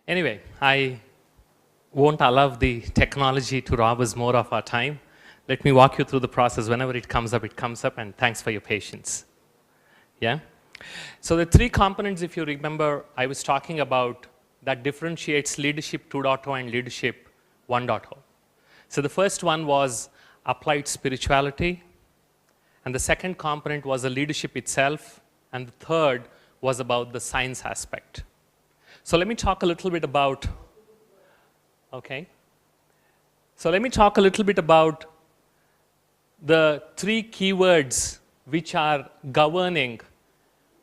Anyway, I won't allow the technology to rob us more of our time. Let me walk you through the process. Whenever it comes up, and thanks for your patience. Yeah? So the three components, if you remember, I was talking about that differentiates leadership 2.0 and leadership 1.0. So the first one was applied spirituality, and the second component was the leadership itself, and the third was about the science aspect. So let me talk a little bit about, the three keywords which are governing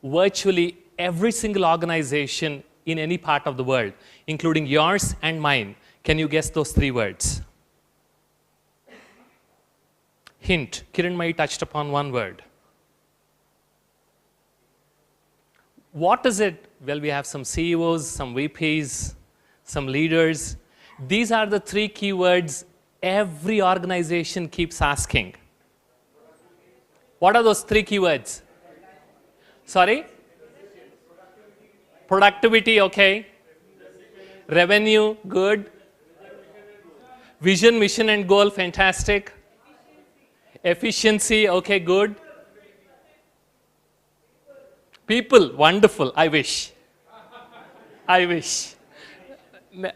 virtually every single organization in any part of the world, including yours and mine. Can you guess those three words? Hint, Kiranmai touched upon one word. What is it? Well, we have some CEOs, some VPs, some leaders. These are the three keywords every organization keeps asking. What are those three keywords? Sorry? Productivity, okay. Revenue, good. Vision, mission, and goal, fantastic. Efficiency, okay, good. People, wonderful, I wish. I wish.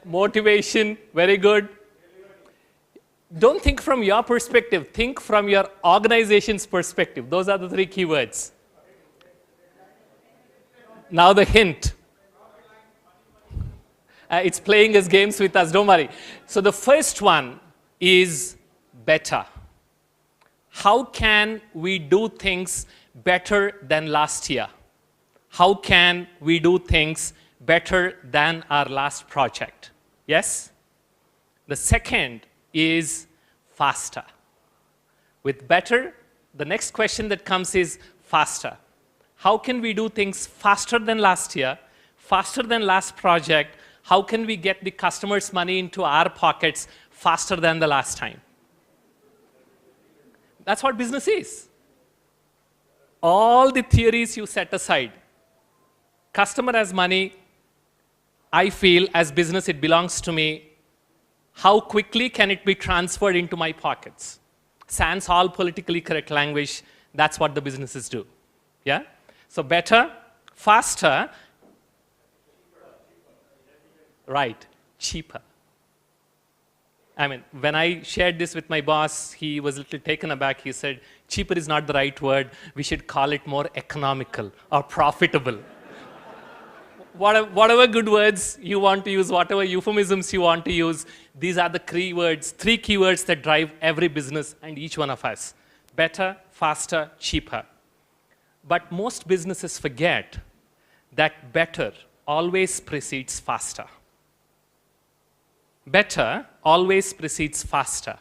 Motivation, very good. Don't think from your perspective, think from your organization's perspective. Those are the three keywords. Now the hint. It's playing as games with us, don't worry. So the first one is better. How can we do things better than last year? How can we do things better than our last project? Yes? The second is faster. With better, the next question that comes is faster. How can we do things faster than last year, faster than last project? How can we get the customer's money into our pockets faster than the last time? That's what business is. All the theories you set aside. Customer has money. I feel as business it belongs to me. How quickly can it be transferred into my pockets? Sans all politically correct language, that's what the businesses do. Yeah? So better, faster, right, cheaper. I mean, when I shared this with my boss, he was a little taken aback. He said, cheaper is not the right word. We should call it more economical or profitable. Whatever good words you want to use, whatever euphemisms you want to use, these are the three keywords that drive every business and each one of us. Better, faster, cheaper. But most businesses forget that better always precedes faster. Better always precedes faster.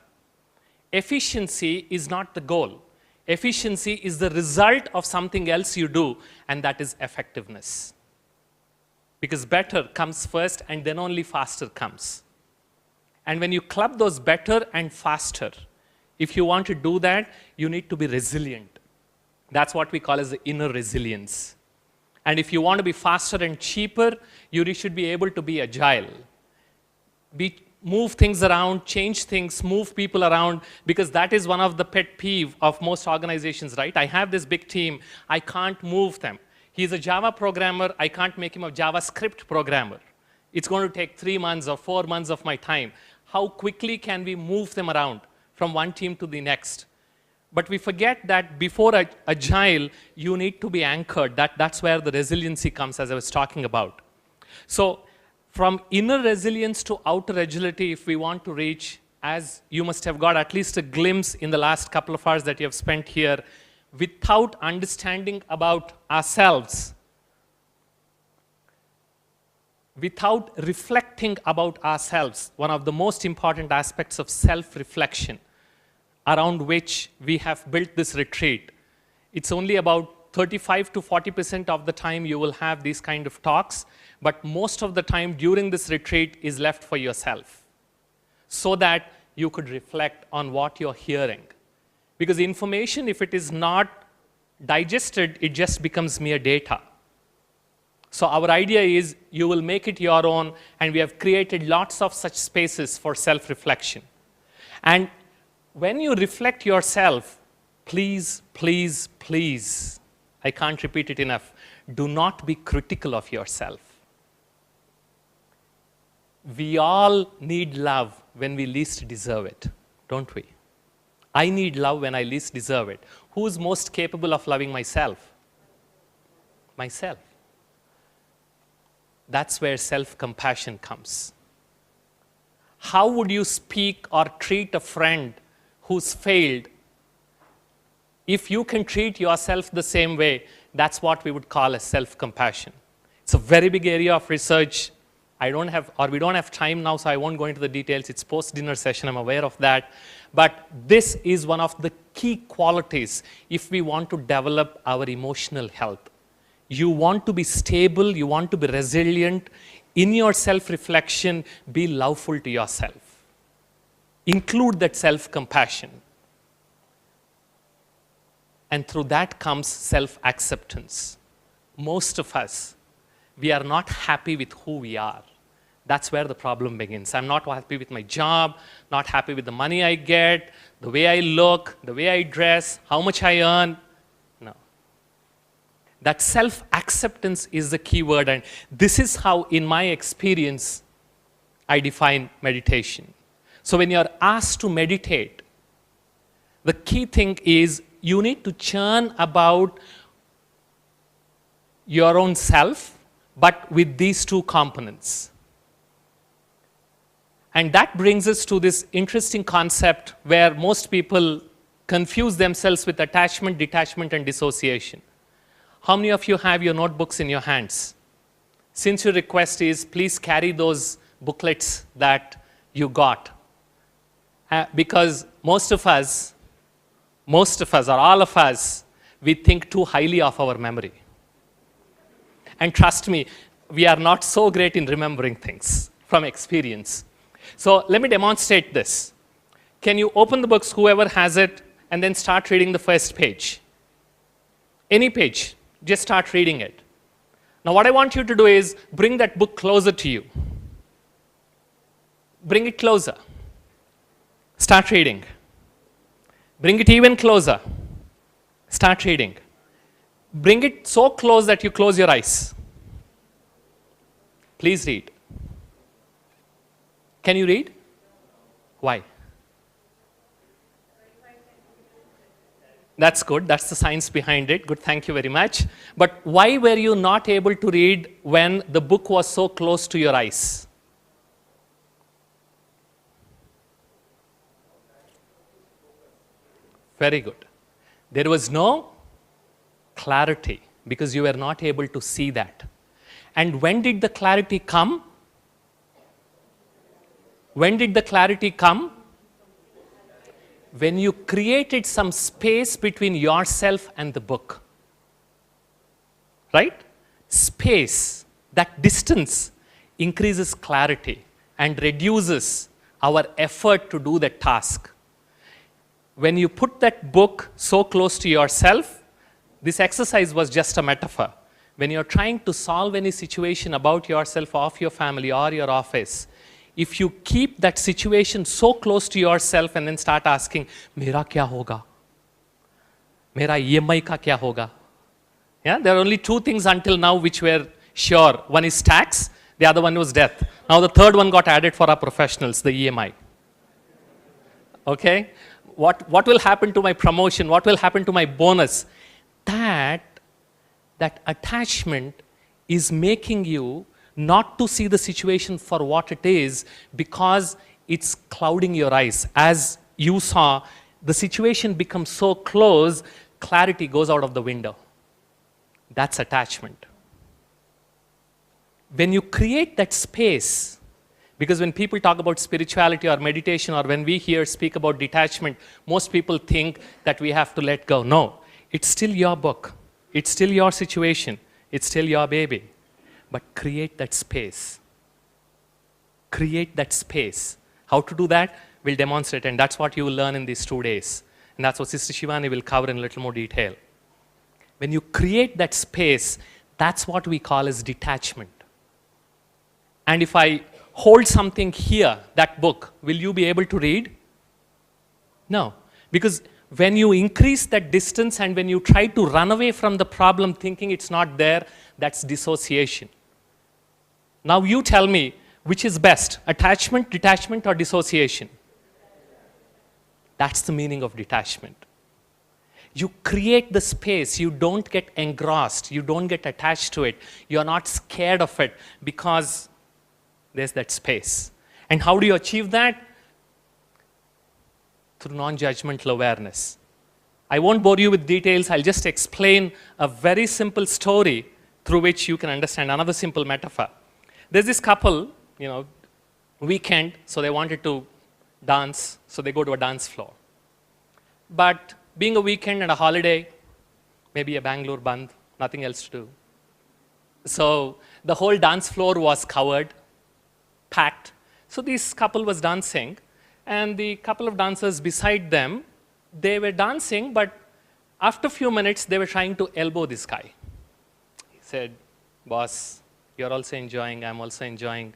Efficiency is not the goal. Efficiency is the result of something else you do, and that is effectiveness. Because better comes first, and then only faster comes. And when you club those better and faster, if you want to do that, you need to be resilient. That's what we call as the inner resilience. And if you want to be faster and cheaper, you should be able to be agile. Move things around, change things, move people around, because that is one of the pet peeve of most organizations, right? I have this big team, I can't move them. He's a Java programmer, I can't make him a JavaScript programmer. It's going to take 3 months or 4 months of my time. How quickly can we move them around from one team to the next? But we forget that before agile, you need to be anchored. That's where the resiliency comes, as I was talking about. So from inner resilience to outer agility, if we want to reach, as you must have got at least a glimpse in the last couple of hours that you have spent here, without understanding about ourselves, without reflecting about ourselves, one of the most important aspects of self-reflection around which we have built this retreat. It's only about 35 to 40% of the time you will have these kind of talks, but most of the time during this retreat is left for yourself, so that you could reflect on what you're hearing. Because information, if it is not digested, it just becomes mere data. So our idea is you will make it your own, and we have created lots of such spaces for self-reflection. And when you reflect yourself, please, please, please, I can't repeat it enough, do not be critical of yourself. We all need love when we least deserve it, don't we? I need love when I least deserve it. Who is most capable of loving myself? Myself. That's where self-compassion comes. How would you speak or treat a friend who's failed? If you can treat yourself the same way, that's what we would call as self-compassion. It's a very big area of research. We don't have time now, so I won't go into the details. It's post-dinner session, I'm aware of that. But this is one of the key qualities if we want to develop our emotional health. You want to be stable, you want to be resilient. In your self-reflection, be loveful to yourself. Include that self-compassion. And through that comes self-acceptance. Most of us, we are not happy with who we are. That's where the problem begins. I'm not happy with my job, not happy with the money I get, the way I look, the way I dress, how much I earn. No. That self-acceptance is the key word, and this is how, in my experience, I define meditation. So when you're asked to meditate, the key thing is you need to churn about your own self, but with these two components. And that brings us to this interesting concept where most people confuse themselves with attachment, detachment, and dissociation. How many of you have your notebooks in your hands? Since your request is, please carry those booklets that you got. Because most of us, or all of us, we think too highly of our memory. And trust me, we are not so great in remembering things from experience. So let me demonstrate this. Can you open the books, whoever has it, and then start reading the first page? Any page, just start reading it. Now what I want you to do is bring that book closer to you. Bring it closer. Start reading. Bring it even closer. Start reading. Bring it so close that you close your eyes. Please read. Can you read? Why? That's good. That's the science behind it. Good, thank you very much. But why were you not able to read when the book was so close to your eyes? Very good. There was no clarity because you were not able to see that. And when did the clarity come? When did the clarity come? When you created some space between yourself and the book. Right? Space, that distance increases clarity and reduces our effort to do the task. When you put that book so close to yourself, this exercise was just a metaphor. When you're trying to solve any situation about yourself, of your family, or your office, if you keep that situation so close to yourself and then start asking, Mera kya hoga? Mera EMI ka kya hoga? Yeah, there are only two things until now which were sure. One is tax, the other one was death. Now the third one got added for our professionals, the EMI. Okay? What will happen to my promotion? What will happen to my bonus? That attachment is making you not to see the situation for what it is because it's clouding your eyes. As you saw, the situation becomes so close, clarity goes out of the window. That's attachment. When you create that space, because when people talk about spirituality or meditation, or when we here speak about detachment, most people think that we have to let go. No, it's still your book. It's still your situation. It's still your baby. But create that space. Create that space. How to do that? We'll demonstrate, and that's what you will learn in these 2 days. And that's what Sister Shivani will cover in a little more detail. When you create that space, That's what we call as detachment. And if I hold something here, that book, will you be able to read? No. Because when you increase that distance and when you try to run away from the problem thinking it's not there, that's dissociation. Now you tell me, which is best, attachment, detachment, or dissociation? That's the meaning of detachment. You create the space, you don't get engrossed, you don't get attached to it, you're not scared of it because there's that space. And how do you achieve that? Through non-judgmental awareness. I won't bore you with details, I'll just explain a very simple story through which you can understand another simple metaphor. There's this couple, weekend, so they wanted to dance, so they go to a dance floor. But being a weekend and a holiday, maybe a Bangalore Bandh, nothing else to do. So the whole dance floor was covered, packed. So this couple was dancing, and the couple of dancers beside them, they were dancing, but after a few minutes, they were trying to elbow this guy. He said, "Boss, you're also enjoying, I'm also enjoying.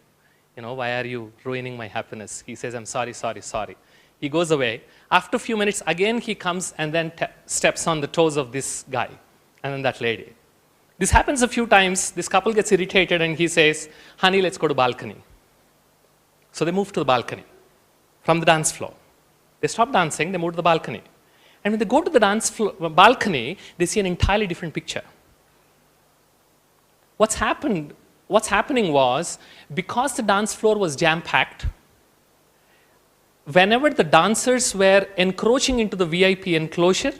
Why are you ruining my happiness?" He says, "I'm sorry, sorry, sorry." He goes away. After a few minutes, again he comes and then steps on the toes of this guy and then that lady. This happens a few times. This couple gets irritated and he says, "Honey, let's go to balcony." So they move to the balcony from the dance floor. They stop dancing, they move to the balcony. And when they go to the balcony, they see an entirely different picture. What's happening was, because the dance floor was jam-packed, whenever the dancers were encroaching into the VIP enclosure,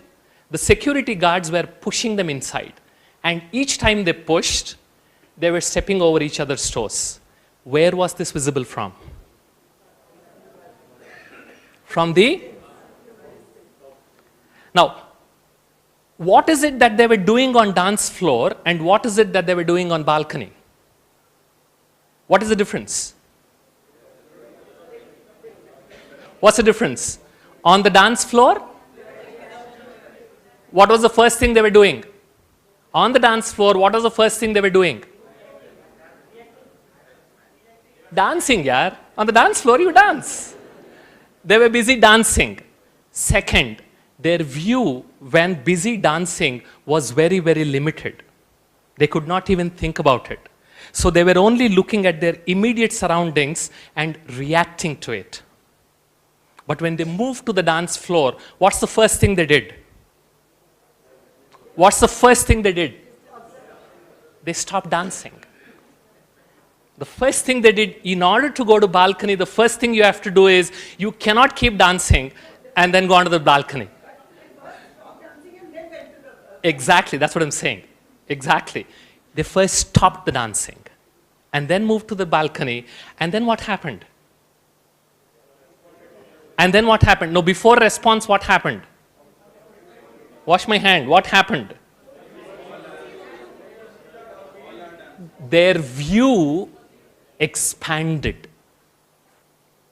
the security guards were pushing them inside. And each time they pushed, they were stepping over each other's toes. Where was this visible from? From the... Now, what is it that they were doing on dance floor and what is it that they were doing on balcony? What is the difference? What's the difference? On the dance floor, what was the first thing they were doing? On the dance floor, what was the first thing they were doing? Dancing, yaar. On the dance floor, you dance. They were busy dancing. Second, their view when busy dancing was very, very limited. They could not even think about it. So they were only looking at their immediate surroundings and reacting to it. But when they moved to the dance floor, what's the first thing they did? What's the first thing they did? They stopped dancing. The first thing they did, in order to go to balcony, the first thing you have to do is, you cannot keep dancing and then go onto the balcony. Exactly, that's what I'm saying. Exactly. They first stopped the dancing and then moved to the balcony. And then what happened? And then what happened? No, before response, what happened? Wash my hand. What happened? Their view expanded.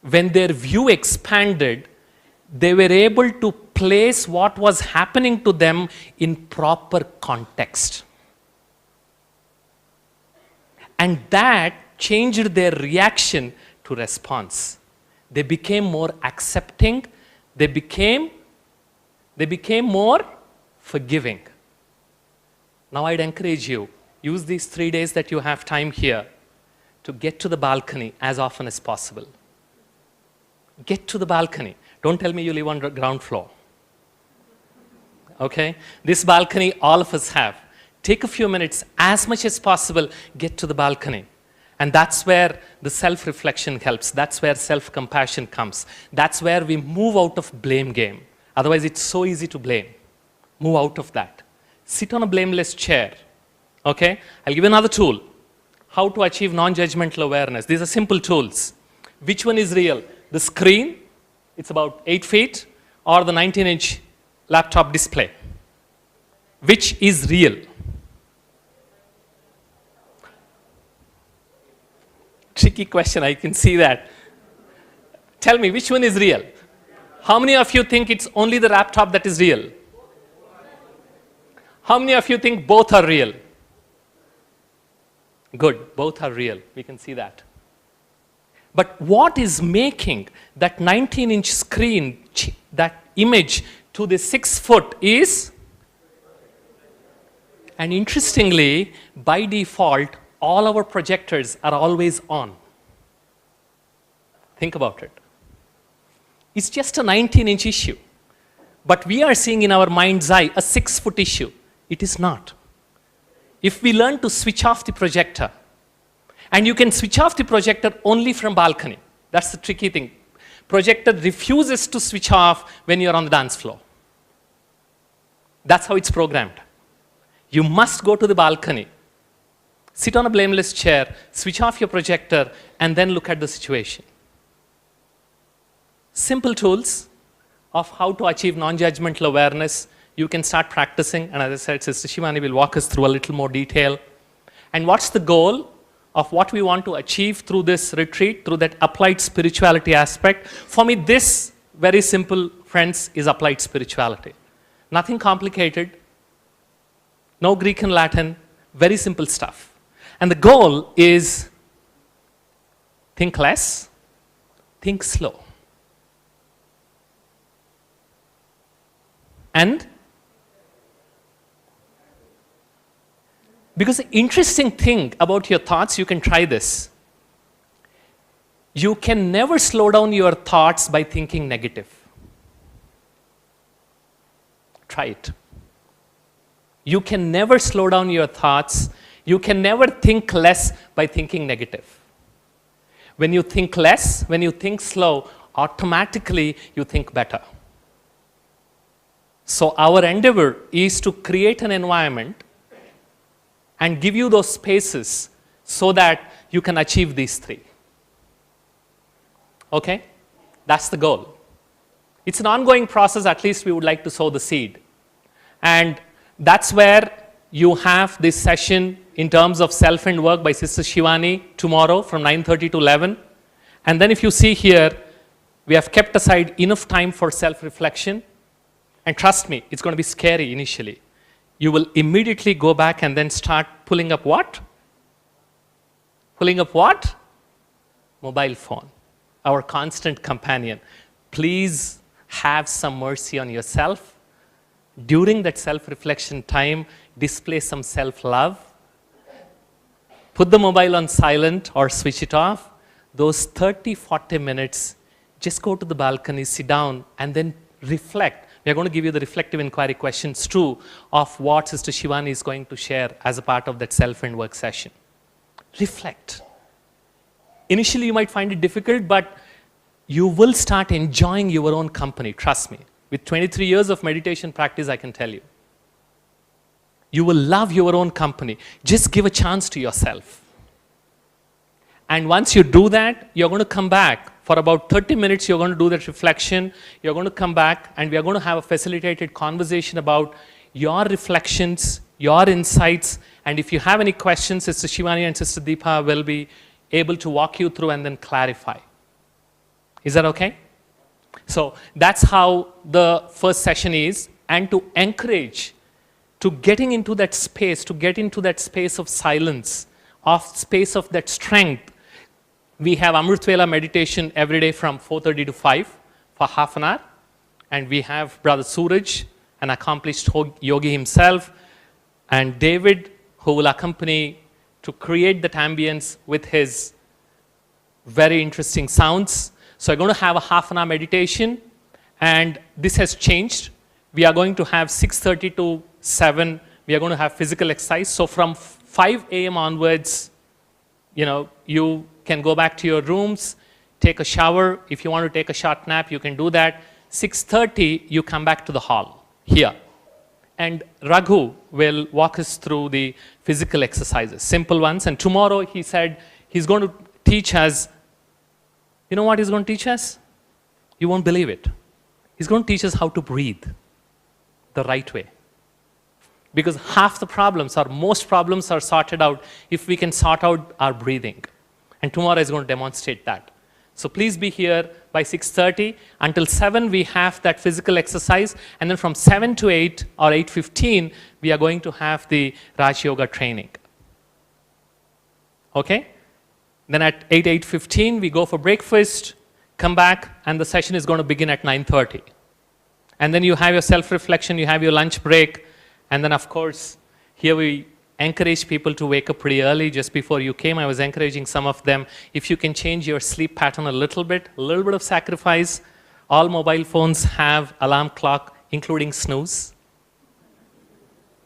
When their view expanded, they were able to place what was happening to them in proper context. And that changed their reaction to response. They became more accepting. They became more forgiving. Now I'd encourage you, use these 3 days that you have time here to get to the balcony as often as possible. Get to the balcony. Don't tell me you live on the ground floor. Okay? This balcony, all of us have. Take a few minutes, as much as possible, get to the balcony. And that's where the self-reflection helps. That's where self-compassion comes. That's where we move out of blame game. Otherwise, it's so easy to blame. Move out of that. Sit on a blameless chair. Okay? I'll give you another tool. How to achieve non-judgmental awareness. These are simple tools. Which one is real? The screen, it's about 8 feet, or the 19-inch laptop display? Which is real? Tricky question, I can see that. Tell me, which one is real? How many of you think it's only the laptop that is real? How many of you think both are real? Good, both are real. We can see that. But what is making that 19-inch screen, that image to the 6 foot is, and interestingly, by default, all our projectors are always on. Think about it. It's just a 19-inch issue. But we are seeing in our mind's eye a 6 foot issue. It is not. If we learn to switch off the projector, and you can switch off the projector only from balcony. That's the tricky thing. Projector refuses to switch off when you're on the dance floor. That's how it's programmed. You must go to the balcony, sit on a blameless chair, switch off your projector, and then look at the situation. Simple tools of how to achieve non-judgmental awareness. You can start practicing, and as I said, Sister Shivani will walk us through a little more detail. And what's the goal of what we want to achieve through this retreat, through that applied spirituality aspect? For me, this, very simple, friends, is applied spirituality. Nothing complicated, no Greek and Latin, very simple stuff. And the goal is think less, think slow. And because the interesting thing about your thoughts, you can try this. You can never slow down your thoughts by thinking negative. Try it. You can never slow down your thoughts. You can never think less by thinking negative. When you think less, when you think slow, automatically you think better. So our endeavor is to create an environment and give you those spaces so that you can achieve these three. Okay? That's the goal. It's an ongoing process, at least we would like to sow the seed. And that's where you have this session in terms of self and work by Sister Shivani tomorrow from 9:30 to 11. And then if you see here, we have kept aside enough time for self-reflection. And trust me, it's going to be scary initially. You will immediately go back and then start pulling up what? Pulling up what? Mobile phone, our constant companion. Please have some mercy on yourself. During that self-reflection time, display some self-love. Put the mobile on silent or switch it off. Those 30, 40 minutes, just go to the balcony, sit down, and then reflect. We are going to give you the reflective inquiry questions too of what Sister Shivani is going to share as a part of that self and work session. Reflect. Initially, you might find it difficult, but you will start enjoying your own company. Trust me. With 23 years of meditation practice, I can tell you. You will love your own company. Just give a chance to yourself. And once you do that, you're going to come back. For about 30 minutes, you're going to do that reflection. You're going to come back, and we are going to have a facilitated conversation about your reflections, your insights, and if you have any questions, Sister Shivani and Sister Deepa will be able to walk you through and then clarify. Is that okay? So that's how the first session is, and to encourage to getting into that space, to get into that space of silence, of space of that strength. We have Amrit Vela meditation every day from 4:30 to 5 for half an hour. And we have Brother Suraj, an accomplished yogi himself, and David, who will accompany to create that ambience with his very interesting sounds. So we're going to have a half an hour meditation, and this has changed. We are going to have 6:30 to 7, we are going to have physical exercise. So from 5 a.m. onwards, you can go back to your rooms, take a shower. If you want to take a short nap, you can do that. 6:30, you come back to the hall here. And Raghu will walk us through the physical exercises, simple ones. And tomorrow, he said, he's going to teach us. You know what he's going to teach us? You won't believe it. He's going to teach us how to breathe the right way. Because half the problems, or most problems, are sorted out if we can sort out our breathing. And tomorrow is going to demonstrate that. So please be here by 6:30. Until 7, we have that physical exercise. And then from 7 to 8 or 8:15, we are going to have the Raj Yoga training. Okay? Then at 8:15, we go for breakfast, come back, and the session is going to begin at 9:30. And then you have your self-reflection, you have your lunch break, and then of course, here we encourage people to wake up pretty early. Just before you came, I was encouraging some of them, if you can change your sleep pattern a little bit of sacrifice. All mobile phones have alarm clock, including snooze.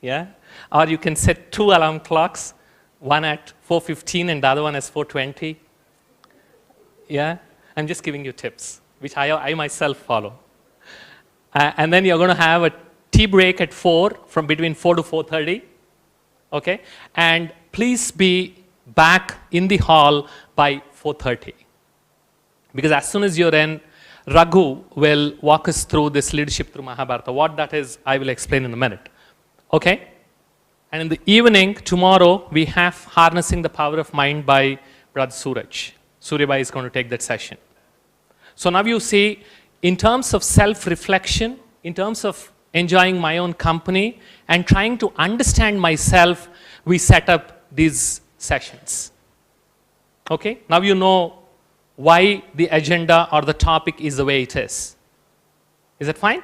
Yeah? Or you can set 2 alarm clocks, one at 4:15 and the other one as 4:20. Yeah? I'm just giving you tips, which I myself follow. And then you're going to have a tea break at 4, from between 4 to 4:30. Okay? And please be back in the hall by 4:30. Because as soon as you're in, Raghu will walk us through this leadership through Mahabharata. What that is, I will explain in a minute. Okay? And in the evening, tomorrow, we have Harnessing the Power of Mind by Brother Suraj. Suryabai is going to take that session. So now you see, in terms of self-reflection, in terms of enjoying my own company, and trying to understand myself, we set up these sessions. Okay? Now you know why the agenda or the topic is the way it is. Is that fine?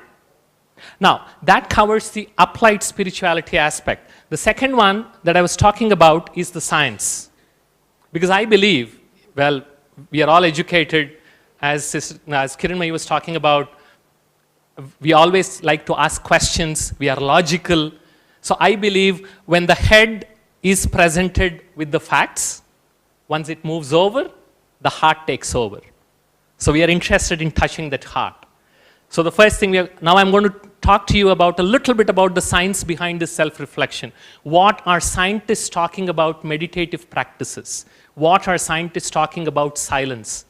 Now, that covers the applied spirituality aspect. The second one that I was talking about is the science. Because I believe, well, we are all educated, as Kiranmai was talking about, we always like to ask questions, we are logical. So I believe when the head is presented with the facts, once it moves over, the heart takes over. So we are interested in touching that heart. So the first thing, now I'm going to talk to you about a little bit about the science behind this self-reflection. What are scientists talking about meditative practices? What are scientists talking about silence?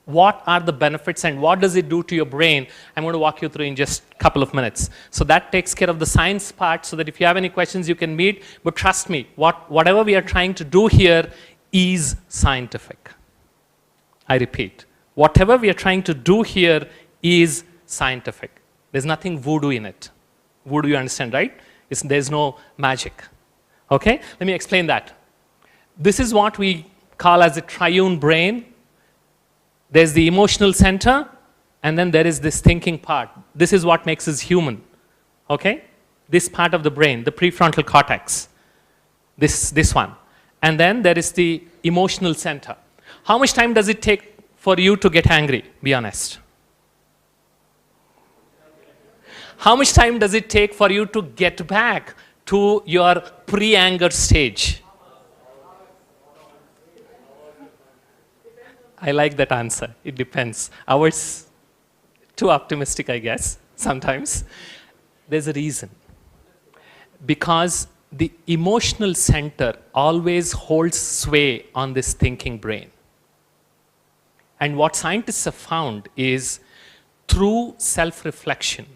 What are the benefits and what does it do to your brain? I'm going to walk you through in just a couple of minutes. So that takes care of the science part, so that if you have any questions, you can meet. But trust me, whatever we are trying to do here is scientific. I repeat, whatever we are trying to do here is scientific. There's nothing voodoo in it. Voodoo, you understand, right? There's no magic. Okay? Let me explain that. This is what we call as a triune brain. There's the emotional center, and then there is this thinking part. This is what makes us human. Okay? This part of the brain, the prefrontal cortex. This one. And then there is the emotional center. How much time does it take for you to get angry? Be honest. How much time does it take for you to get back to your pre-anger stage? I like that answer. It depends. Ours, too optimistic, I guess, sometimes. There's a reason. Because the emotional center always holds sway on this thinking brain. And what scientists have found is, through self-reflection,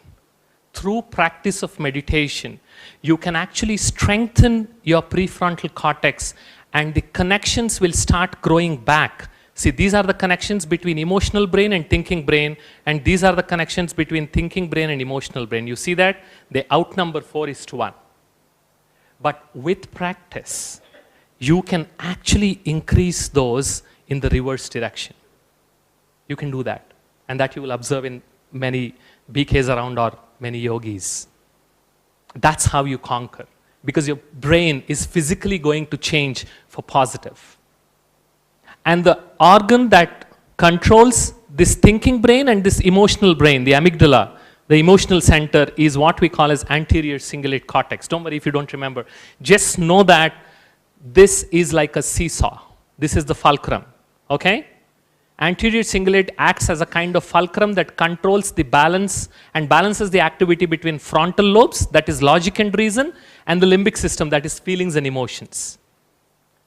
through practice of meditation, you can actually strengthen your prefrontal cortex and the connections will start growing back. See, these are the connections between emotional brain and thinking brain, and these are the connections between thinking brain and emotional brain. You see that? They outnumber 4:1. But with practice, you can actually increase those in the reverse direction. You can do that. And that you will observe in many BKs around or many yogis. That's how you conquer. Because your brain is physically going to change for positive. And the organ that controls this thinking brain and this emotional brain, the amygdala, the emotional center, is what we call as anterior cingulate cortex. Don't worry if you don't remember. Just know that this is like a seesaw. This is the fulcrum. Okay? Anterior cingulate acts as a kind of fulcrum that controls the balance and balances the activity between frontal lobes, that is logic and reason, and the limbic system, that is feelings and emotions.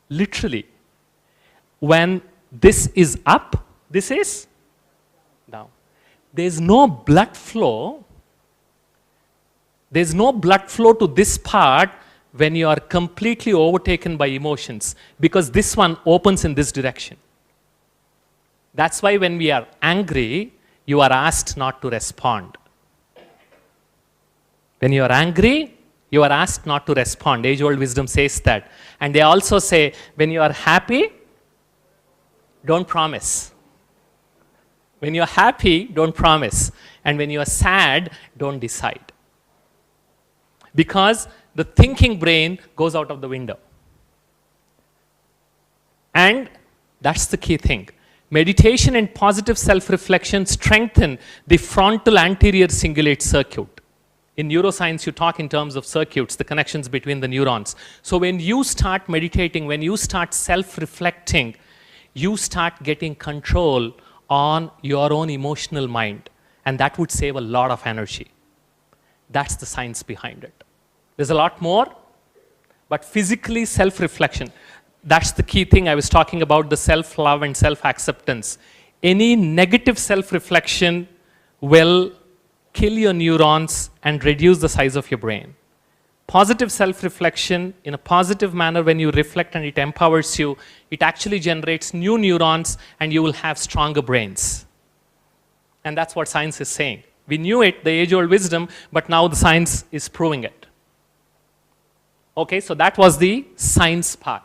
Literally, when this is up, this is down. There's no blood flow. There's no blood flow to this part when you are completely overtaken by emotions, because this one opens in this direction. That's why when we are angry, you are asked not to respond. When you are angry, You are asked not to respond. Age-old wisdom says that. And they also say, when you are happy, don't promise. When you are happy, don't promise. And when you are sad, don't decide. Because the thinking brain goes out of the window. And that's the key thing. Meditation and positive self-reflection strengthen the frontal anterior cingulate circuit. In neuroscience, you talk in terms of circuits, the connections between the neurons. So when you start meditating, when you start self-reflecting, you start getting control on your own emotional mind. And that would save a lot of energy. That's the science behind it. There's a lot more, but physically self-reflection. That's the key thing I was talking about, the self-love and self-acceptance. Any negative self-reflection will kill your neurons and reduce the size of your brain. Positive self-reflection, in a positive manner, when you reflect and it empowers you, it actually generates new neurons and you will have stronger brains. And that's what science is saying. We knew it, the age-old wisdom, but now the science is proving it. Okay, so that was the science part.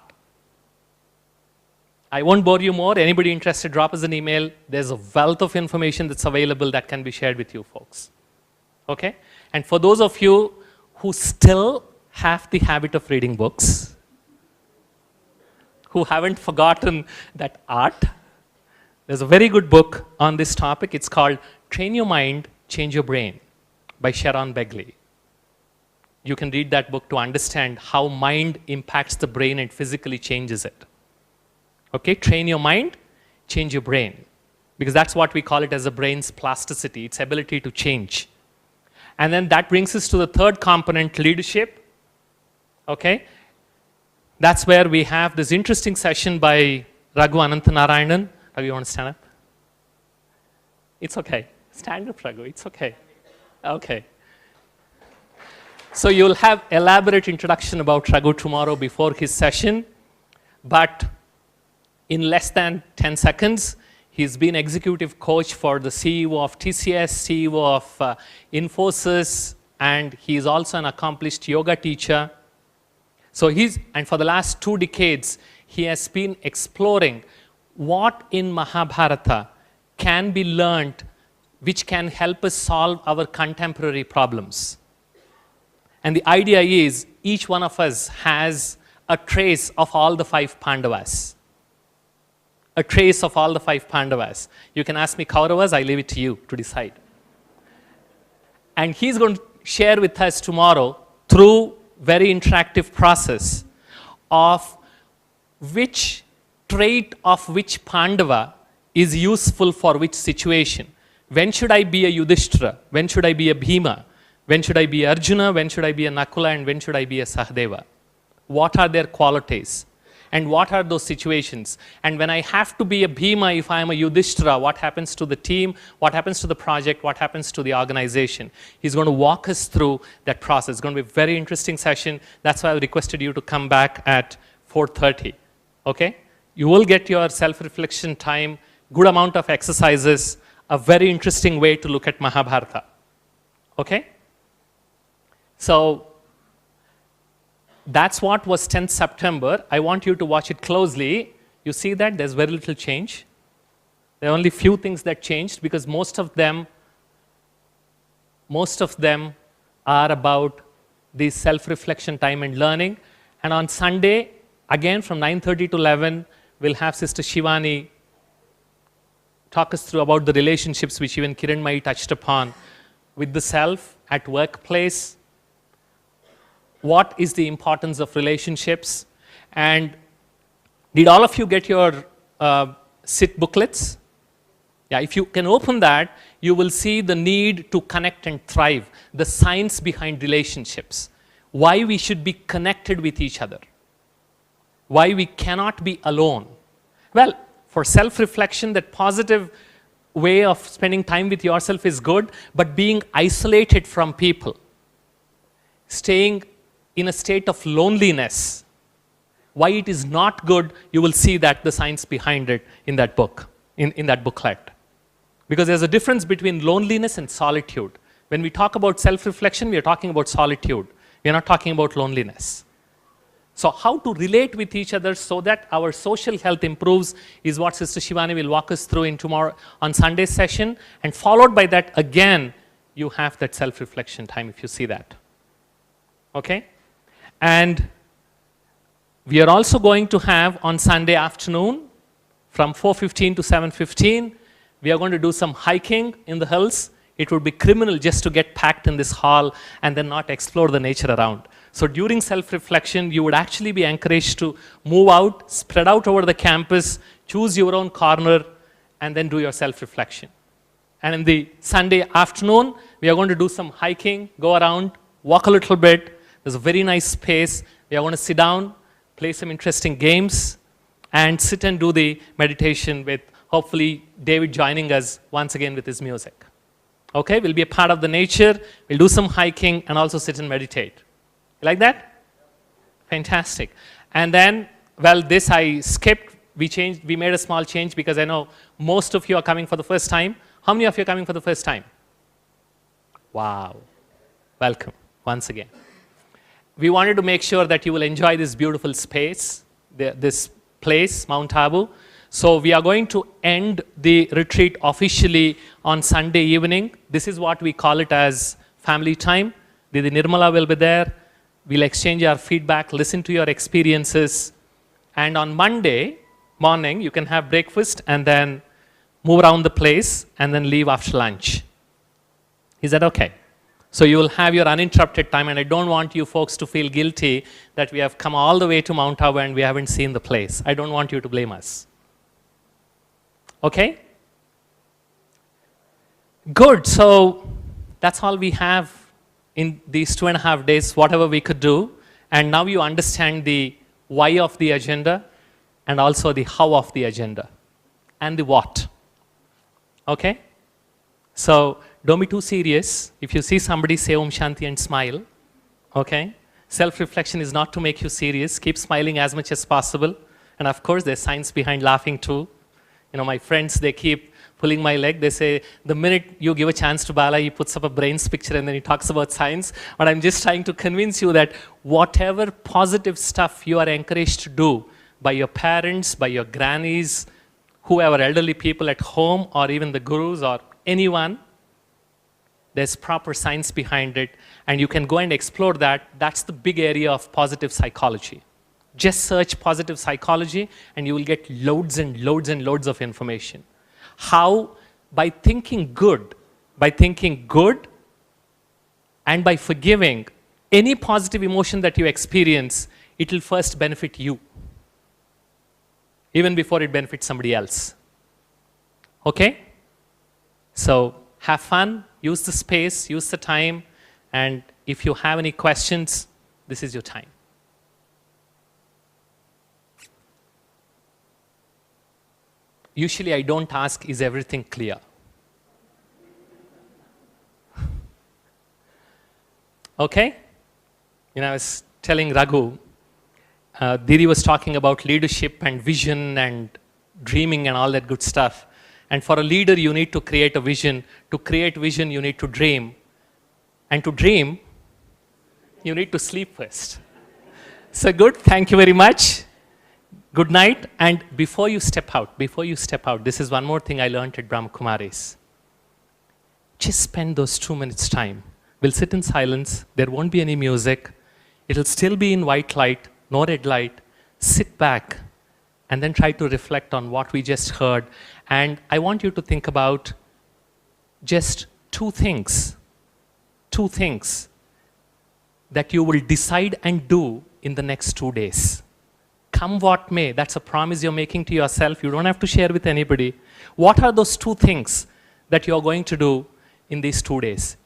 I won't bore you more. Anybody interested, drop us an email. There's a wealth of information that's available that can be shared with you folks. Okay? And for those of you who still have the habit of reading books, who haven't forgotten that art, there's a very good book on this topic. It's called Train Your Mind, Change Your Brain by Sharon Begley. You can read that book to understand how mind impacts the brain and physically changes it. Okay, train your mind, change your brain. Because that's what we call it as the brain's plasticity, its ability to change. And then that brings us to the third component, leadership. Okay, that's where we have this interesting session by Raghu Ananthanarayanan. Raghu, you want to stand up? It's okay. Stand up, Raghu, it's okay. Okay. So you'll have elaborate introduction about Raghu tomorrow before his session, but in less than 10 seconds, he's been executive coach for the CEO of TCS, CEO of Infosys, and he's also an accomplished yoga teacher. So and for the last 2 decades, he has been exploring what in Mahabharata can be learned which can help us solve our contemporary problems. And the idea is each one of us has a trace of all the 5 Pandavas. A trace of all the 5 Pandavas. You can ask me Kauravas, I leave it to you to decide. And he's going to share with us tomorrow through very interactive process of which trait of which Pandava is useful for which situation. When should I be a Yudhishthira? When should I be a Bhima? When should I be Arjuna? When should I be a Nakula? And when should I be a Sahadeva? What are their qualities? And what are those situations? And when I have to be a Bhima, if I am a Yudhishthira, what happens to the team? What happens to the project? What happens to the organization? He's going to walk us through that process. It's going to be a very interesting session. That's why I requested you to come back at 4:30. Okay? You will get your self-reflection time, good amount of exercises, a very interesting way to look at Mahabharata. Okay? So, that's what was 10th September. I want you to watch it closely. You see that there's very little change. There are only few things that changed because most of them are about the self-reflection time and learning. And on Sunday, again from 9:30 to 11, we'll have Sister Shivani talk us through about the relationships which even Kiranmai touched upon with the self at workplace. What is the importance of relationships? And did all of you get your SIT booklets? Yeah, if you can open that, you will see the need to connect and thrive, the science behind relationships, why we should be connected with each other, why we cannot be alone. Well, for self-reflection, that positive way of spending time with yourself is good, but being isolated from people, staying in a state of loneliness, why it is not good, you will see that the science behind it in that book, in that booklet. Because there's a difference between loneliness and solitude. When we talk about self-reflection, we are talking about solitude. We are not talking about loneliness. So how to relate with each other so that our social health improves is what Sister Shivani will walk us through in tomorrow on Sunday's session. And followed by that, again, you have that self-reflection time if you see that. Okay? And we are also going to have on Sunday afternoon from 4:15 to 7:15, we are going to do some hiking in the hills. It would be criminal just to get packed in this hall and then not explore the nature around. So during self-reflection, you would actually be encouraged to move out, spread out over the campus, choose your own corner, and then do your self-reflection. And in the Sunday afternoon, we are going to do some hiking, go around, walk a little bit. There's a very nice space. We are going to sit down, play some interesting games, and sit and do the meditation with hopefully David joining us once again with his music. Okay, we'll be a part of the nature. We'll do some hiking and also sit and meditate. You like that? Fantastic. And then, well, this I skipped. We made a small change because I know most of you are coming for the first time. How many of you are coming for the first time? Wow. Welcome once again. We wanted to make sure that you will enjoy this beautiful space, this place, Mount Abu. So we are going to end the retreat officially on Sunday evening. This is what we call it as family time. Didi Nirmala will be there. We'll exchange our feedback, listen to your experiences. And on Monday morning, you can have breakfast and then move around the place and then leave after lunch. Is that okay? So you will have your uninterrupted time, and I don't want you folks to feel guilty that we have come all the way to Mount Abu and we haven't seen the place. I don't want you to blame us. Okay? Good. So that's all we have in these 2.5 days, whatever we could do. And now you understand the why of the agenda and also the how of the agenda and the what. Okay? So don't be too serious. If you see somebody say Om Shanti and smile, okay? Self-reflection is not to make you serious. Keep smiling as much as possible. And of course, there's science behind laughing too. You know, my friends, they keep pulling my leg. They say, the minute you give a chance to Bala, he puts up a brains picture and then he talks about science. But I'm just trying to convince you that whatever positive stuff you are encouraged to do by your parents, by your grannies, whoever elderly people at home, or even the gurus or anyone, there's proper science behind it. And you can go and explore that. That's the big area of positive psychology. Just search positive psychology and you will get loads and loads and loads of information. How? By thinking good and by forgiving any positive emotion that you experience, it will first benefit you, even before it benefits somebody else. Okay? So have fun, use the space, use the time, and if you have any questions, this is your time. Usually I don't ask, is everything clear? Okay? You know, I was telling Raghu, Diri was talking about leadership and vision and dreaming and all that good stuff. And for a leader, you need to create a vision. To create vision, you need to dream. And to dream, you need to sleep first. So good, thank you very much. Good night, and before you step out, this is one more thing I learned at Brahma Kumaris. Just spend those 2 minutes time. We'll sit in silence, there won't be any music, it'll still be in white light, no red light. Sit back and then try to reflect on what we just heard. And I want you to think about just two things that you will decide and do in the next 2 days. Come what may, that's a promise you're making to yourself. You don't have to share with anybody. What are those 2 things that you're going to do in these 2 days?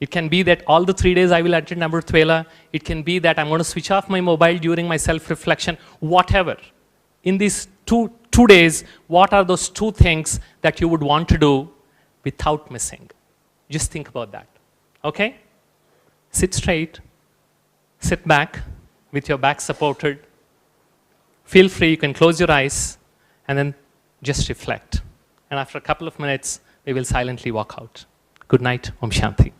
It can be that all the 3 days I will attend Amrit Vela. It can be that I'm going to switch off my mobile during my self-reflection, whatever. In these two days, what are those 2 things that you would want to do without missing? Just think about that, okay? Sit straight, sit back with your back supported. Feel free, you can close your eyes and then just reflect. And after a couple of minutes, we will silently walk out. Good night, Om Shanti.